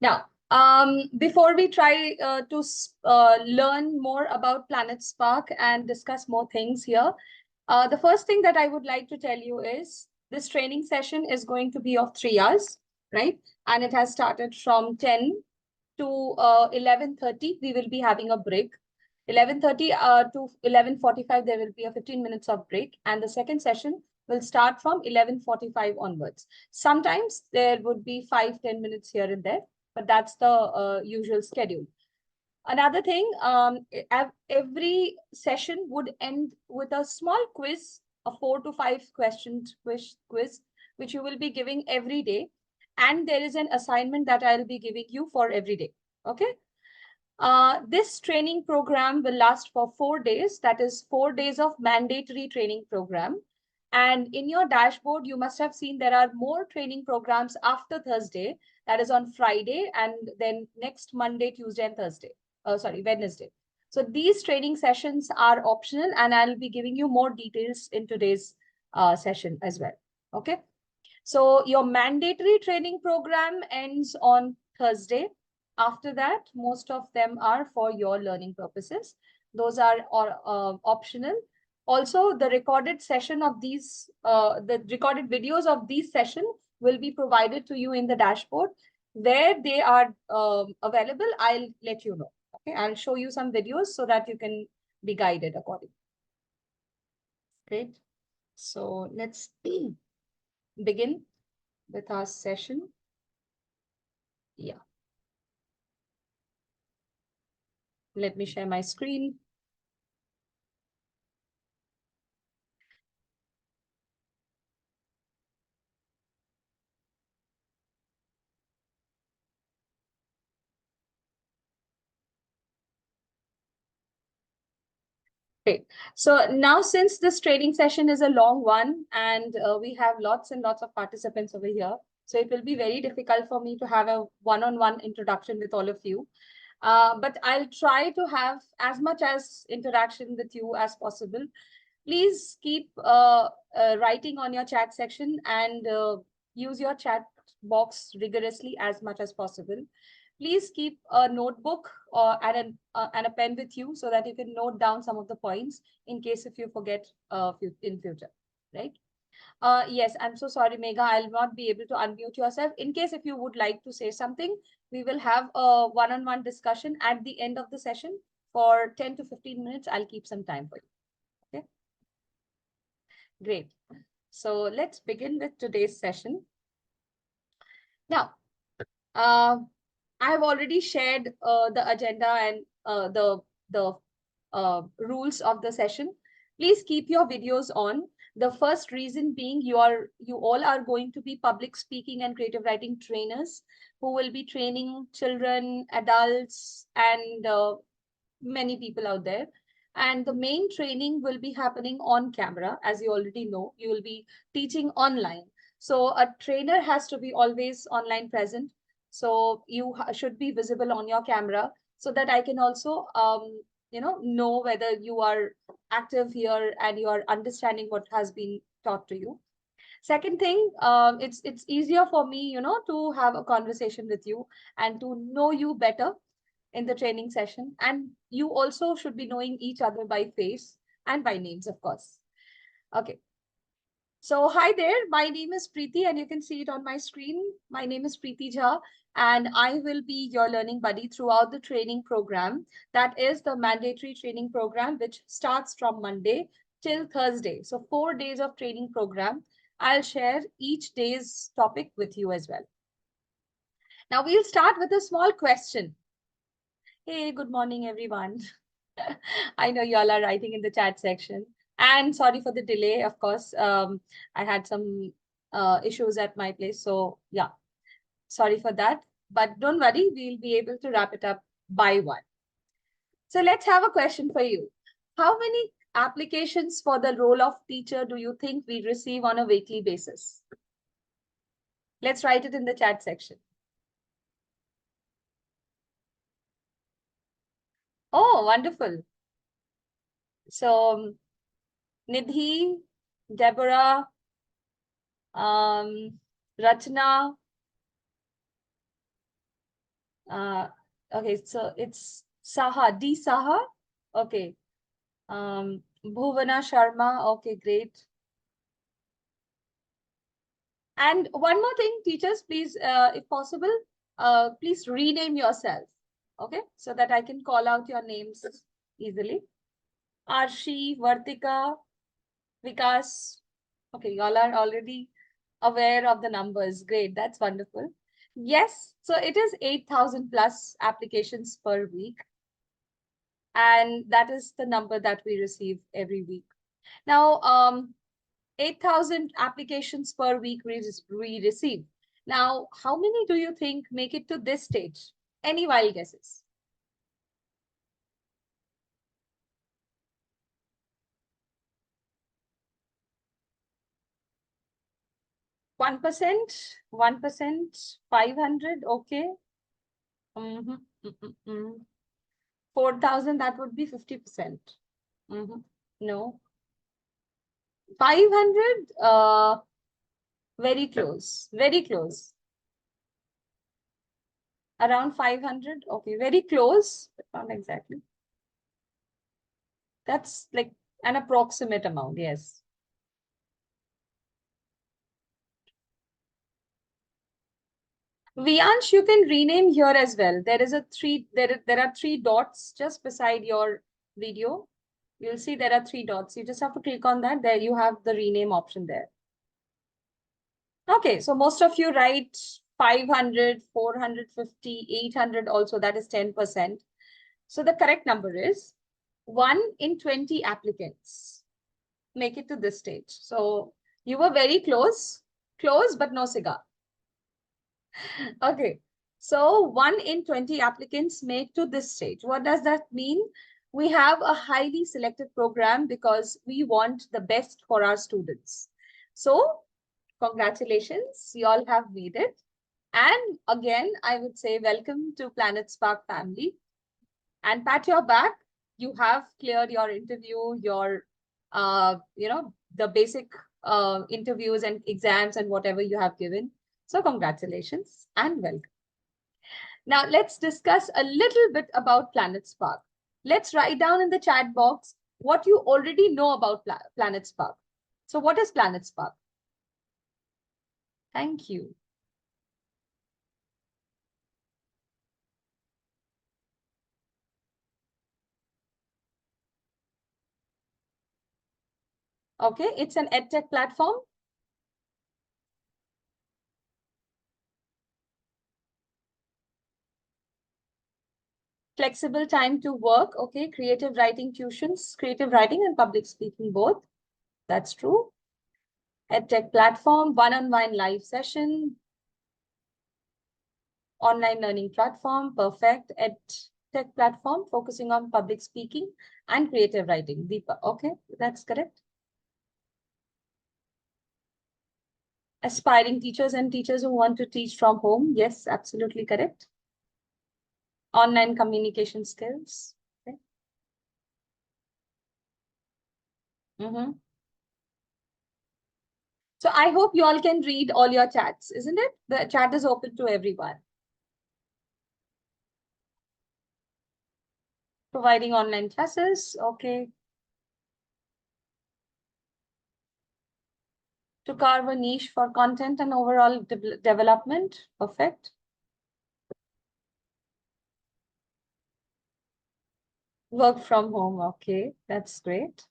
Now, before we try to learn more about Planet Spark and discuss more things here, the first thing that I would like to tell you is this training session is going to be of 3 hours, right? And it has started from 10 to 11:30. We will be having a break. 11:30 to 11:45, there will be a 15 minutes of break. And the second session will start from 11:45 onwards. Sometimes there would be 5-10 minutes here and there, but that's the usual schedule. Another thing, every session would end with a small quiz, a 4 to 5 question quiz, which you will be giving every day. And there is an assignment that I'll be giving you for every day. Okay. This training program will last for 4 days. That is 4 days of mandatory training program. And in your dashboard, you must have seen there are more training programs after Thursday. That is on Friday and then next Monday, Tuesday, and Thursday. Wednesday. So these training sessions are optional, and I'll be giving you more details in today's session as well. Okay. So your mandatory training program ends on Thursday. After that, most of them are for your learning purposes. Those are optional. Also, the recorded session of these, the recorded videos of these session will be provided to you in the dashboard. Where they are available, I'll let you know. Okay, I'll show you some videos so that you can be guided accordingly. Great. So let's begin with our session. Yeah. Let me share my screen. Great. So now, since this training session is a long one and we have lots and lots of participants over here, so it will be very difficult for me to have a one-on-one introduction with all of you. But I'll try to have as much as interaction with you as possible. Please keep writing on your chat section and use your chat box rigorously as much as possible. Please keep a notebook and a pen with you so that you can note down some of the points in case if you forget in future, right? Yes, I'm so sorry, Megha. I'll not be able to unmute yourself. In case if you would like to say something, we will have a one-on-one discussion at the end of the session for 10 to 15 minutes. I'll keep some time for you. Okay, great. So let's begin with today's session. Now, I have already shared the agenda and the rules of the session. Please keep your videos on. The first reason being you all are going to be public speaking and creative writing trainers who will be training children, adults, and many people out there. And the main training will be happening on camera. As you already know, you will be teaching online. So a trainer has to be always online present. So you should be visible on your camera so that I can also, know whether you are active here and you are understanding what has been taught to you. Second thing, it's easier for me, to have a conversation with you and to know you better in the training session. And you also should be knowing each other by face and by names, of course. Okay. So hi there, my name is Preeti and you can see it on my screen. My name is Preeti Jha and I will be your learning buddy throughout the training program. That is the mandatory training program, which starts from Monday till Thursday. So 4 days of training program. I'll share each day's topic with you as well. Now we'll start with a small question. Hey, good morning, everyone. I know you all are writing in the chat section. And sorry for the delay, of course. I had some issues at my place. So yeah, sorry for that. But don't worry, we'll be able to wrap it up by one. So let's have a question for you. How many applications for the role of teacher do you think we receive on a weekly basis? Let's write it in the chat section. Oh, wonderful. So Nidhi, Deborah, Rachna, Okay, so it's Saha, D Saha. Okay. Bhuvana Sharma. Okay, great. And one more thing, teachers, please, if possible, please rename yourself. Okay, so that I can call out your names easily. Arshi, Vartika, Vikas. Okay, y'all are already aware of the numbers. Great, that's wonderful. Yes, so it is 8,000 plus applications per week. And that is the number that we receive every week. Now, 8,000 applications per week we receive. Now, how many do you think make it to this stage? Any wild guesses? 1%, 1%, 500, okay. Mhm, 4,000, that would be 50%. No. 500, very close, very close. Around 500, okay, very close, but not exactly. That's like an approximate amount, yes. Viansh, you can rename here as well. There are three dots just beside your video. You'll see there are three dots. You just have to click on that. There you have the rename option there. Okay, so most of you write 500, 450, 800 also, that is 10%. So the correct number is 1 in 20 applicants make it to this stage. So you were very close, but no cigar. Okay, so 1 in 20 applicants make to this stage. What does that mean? We have a highly selected program because we want the best for our students. So congratulations, you all have made it. And again, I would say welcome to Planet Spark family. And pat your back, you have cleared your interview, your, the basic interviews and exams and whatever you have given. So congratulations and welcome. Now let's discuss a little bit about Planet Spark. Let's write down in the chat box what you already know about Planet Spark. So what is Planet Spark? Thank you. Okay, it's an EdTech platform. Flexible time to work. Okay, creative writing tuitions, creative writing and public speaking both. That's true. EdTech platform, one-on-one live session, online learning platform, perfect. EdTech platform focusing on public speaking and creative writing. Deepa, okay, that's correct. Aspiring teachers and teachers who want to teach from home. Yes, absolutely correct. Online communication skills. Okay. So I hope you all can read all your chats, isn't it? The chat is open to everyone. Providing online classes. Okay. To carve a niche for content and overall development. Perfect. Work from home. Okay, that's great.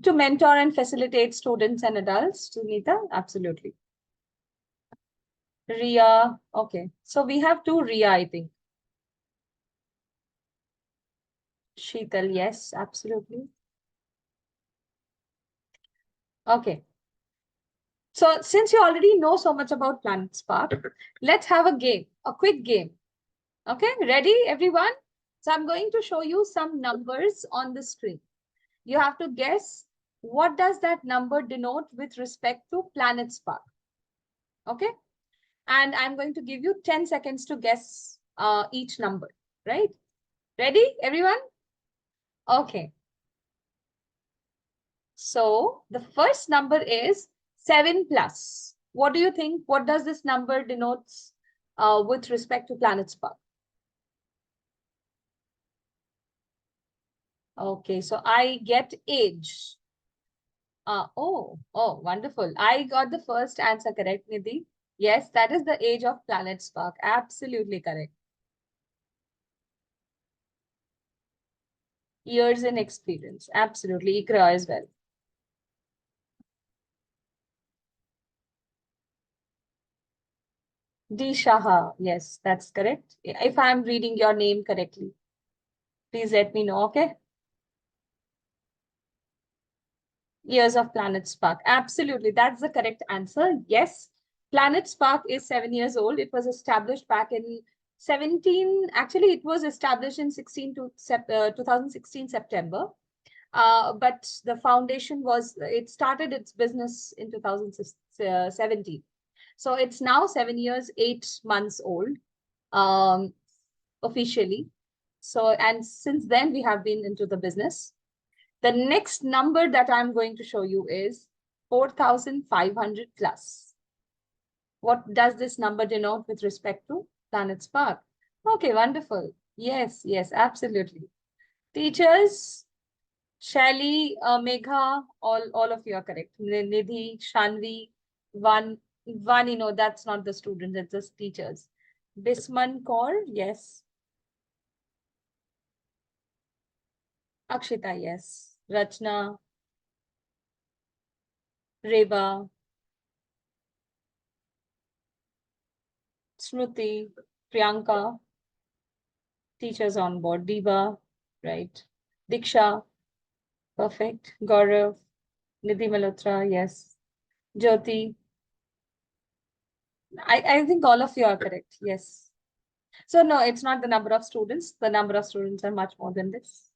To mentor and facilitate students and adults. Sunita, absolutely. Ria. Okay, so we have two Ria, I think. Sheetal, yes, absolutely. Okay. So since you already know so much about Planet Spark, let's have a game, a quick game. Okay, ready, everyone? So I'm going to show you some numbers on the screen. You have to guess what does that number denote with respect to Planet Spark. Okay, and I'm going to give you 10 seconds to guess each number, right? Ready, everyone? Okay. So the first number is 7 plus. What do you think? What does this number denotes with respect to PlanetSpark? Okay, so I get age. Wonderful. I got the first answer correct, Nidhi. Yes, that is the age of PlanetSpark. Absolutely correct. Years in experience. Absolutely. Ikra as well. D. Shaha. Yes, that's correct. If I'm reading your name correctly, please let me know, okay? Years of PlanetSpark. Absolutely. That's the correct answer. Yes. PlanetSpark is 7 years old. It was established back in 17. Actually, it was established in 2016 September. But the foundation it started its business in 2017. So it's now 7 years, 8 months old, officially. So, and since then we have been into the business. The next number that I'm going to show you is 4,500 plus. What does this number denote with respect to PlanetSpark? Okay, wonderful. Yes, yes, absolutely. Teachers, Shaili, Megha, all of you are correct. Nidhi, Shanvi, Vani, no, that's not the student, it's just teachers. Bisman Kaur, yes. Akshita, yes. Rachna, Reba, Smruti, Priyanka, teachers on board. Diva, right. Diksha, perfect. Gaurav, Nidhi Malhotra, yes. Jyoti, I think all of you are correct, yes. So no, it's not the number of students. The number of students are much more than this.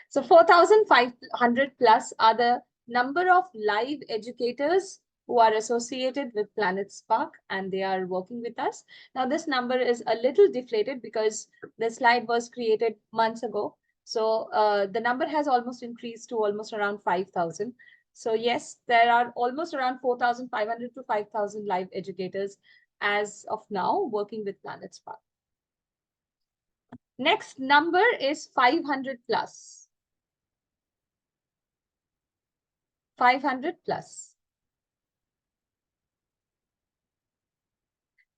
So 4,500 plus are the number of live educators who are associated with PlanetSpark and they are working with us. Now this number is a little deflated because the slide was created months ago. So the number has almost increased to almost around 5,000. So yes, there are almost around 4,500 to 5,000 live educators as of now working with PlanetSpark. Next number is 500 plus. 500 plus.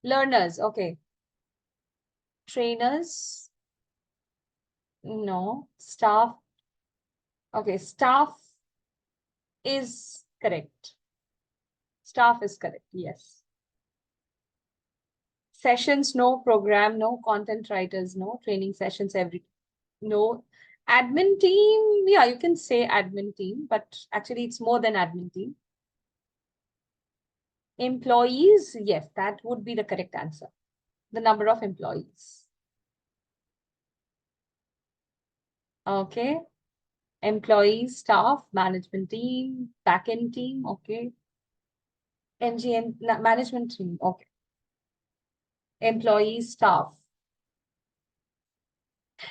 Learners, okay. Trainers, no. Staff, okay. Staff is correct. Staff is correct, yes. Sessions, no. Program, no. Content writers, no. Training sessions, no. Admin team, yeah, you can say admin team, but actually it's more than admin team. Employees, yes, that would be the correct answer. The number of employees. Okay. Employees, staff, management team, backend team, okay. MGM, management team, okay. Employees, staff.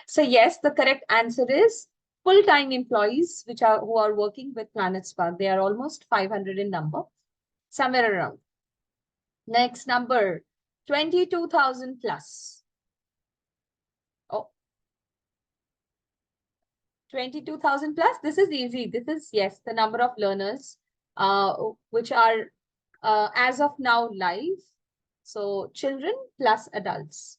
So yes, the correct answer is full-time employees, who are working with PlanetSpark. They are almost 500 in number, somewhere around. Next number, 22,000 plus. Oh, 22,000 plus. This is easy. This is, yes, the number of learners which are as of now live. So children plus adults.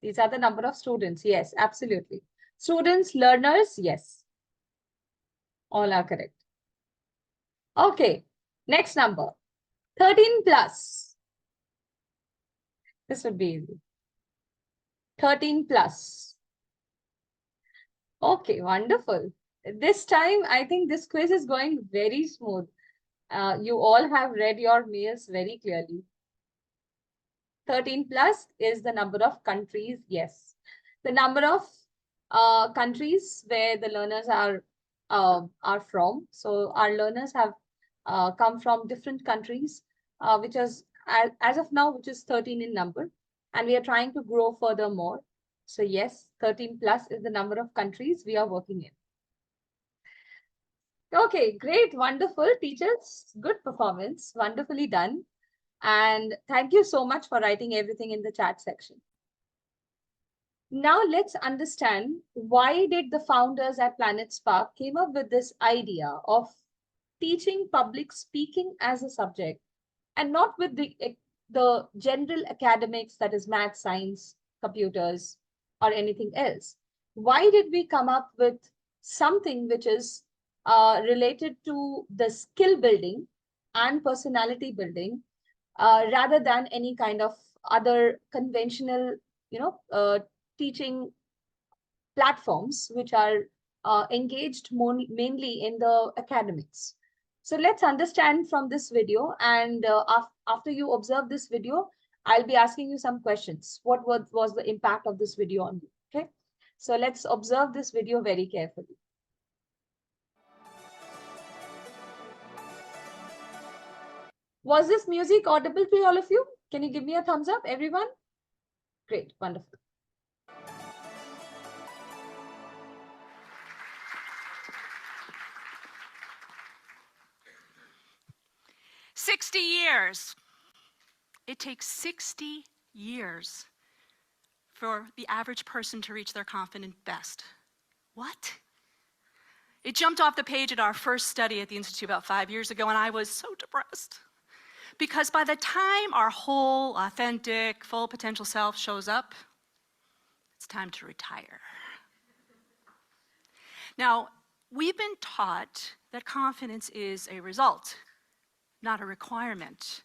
These are the number of students. Yes, absolutely. Students, learners, yes. All are correct. Okay, next number. 13 plus. This would be easy. 13 plus. Okay, wonderful. This time, I think this quiz is going very smooth. You all have read your mails very clearly. 13 plus is the number of countries, yes. The number of countries where the learners are from. So our learners have come from different countries, which is, as of now, which is 13 in number. And we are trying to grow furthermore. So yes, 13 plus is the number of countries we are working in. Okay, great, wonderful. Teachers, good performance, wonderfully done. And thank you so much for writing everything in the chat section. Now let's understand, why did the founders at Planet Spark came up with this idea of teaching public speaking as a subject, and not with the general academics, that is math, science, computers, or anything else. Why did we come up with something which is related to the skill building and personality building, rather than any kind of other conventional, teaching platforms which are engaged mainly in the academics? So let's understand from this video, and after you observe this video, I'll be asking you some questions. What was the impact of this video on you? Okay, so let's observe this video very carefully. Was this music audible to all of you? Can you give me a thumbs up, everyone? Great, wonderful. 60 years. It takes 60 years for the average person to reach their confident best. What? It jumped off the page at our first study at the Institute about 5 years ago, and I was so depressed. Because by the time our whole, authentic, full potential self shows up, it's time to retire. Now, we've been taught that confidence is a result, not a requirement.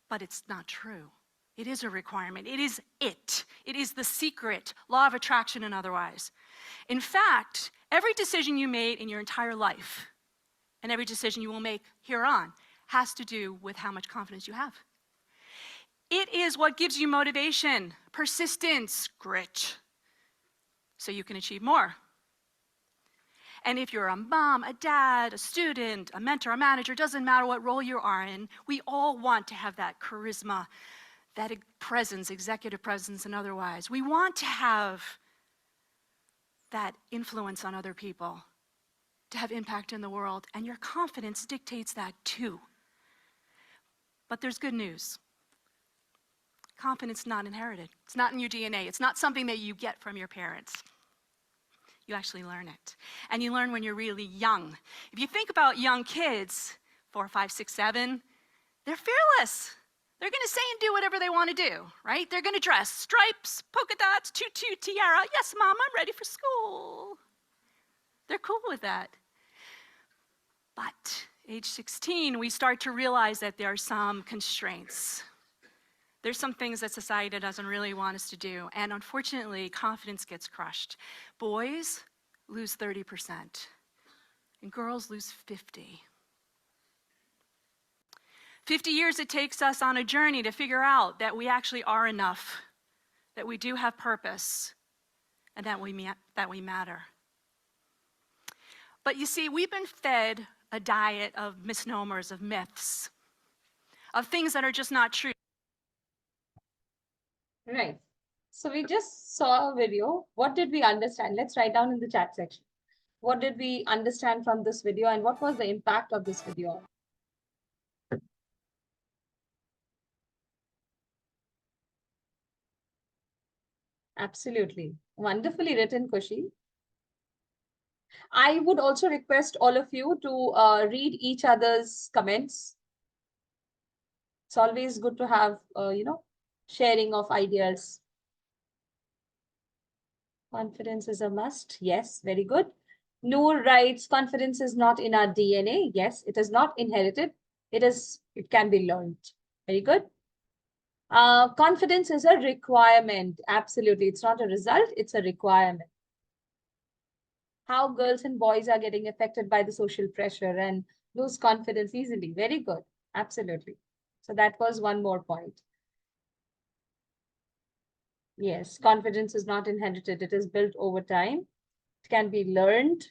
But it's not true. It is a requirement. It is it. It is the secret, law of attraction and otherwise. In fact, every decision you made in your entire life, and every decision you will make here on, has to do with how much confidence you have. It is what gives you motivation, persistence, grit, so you can achieve more. And if you're a mom, a dad, a student, a mentor, a manager, doesn't matter what role you are in, we all want to have that charisma, that presence, executive presence and otherwise. We want to have that influence on other people, to have impact in the world, and your confidence dictates that too. But there's good news. Confidence is not inherited. It's not in your DNA. It's not something that you get from your parents. You actually learn it. And you learn when you're really young. If you think about young kids, 4, 5, 6, 7, they're fearless. They're gonna say and do whatever they wanna do, right? They're gonna dress stripes, polka dots, tutu, tiara. Yes, Mom, I'm ready for school. They're cool with that. But age 16, we start to realize that there are some constraints. There's some things that society doesn't really want us to do, and unfortunately, confidence gets crushed. Boys lose 30%, and girls lose 50. 50 years it takes us on a journey to figure out that we actually are enough, that we do have purpose, and that we matter. But you see, we've been fed a diet of misnomers, of myths, of things that are just not true. Right. So we just saw a video. What did we understand? Let's write down in the chat section. What did we understand from this video, and what was the impact of this video? Absolutely. Wonderfully written, Kushi. I would also request all of you to read each other's comments. It's always good to have, sharing of ideas. Confidence is a must. Yes, very good. Noor writes, confidence is not in our DNA. Yes, it is not inherited. It can be learned. Very good. Confidence is a requirement. Absolutely. It's not a result, it's a requirement. How girls and boys are getting affected by the social pressure and lose confidence easily. Very good. Absolutely. So that was one more point. Yes, confidence is not inherited. It is built over time. It can be learned.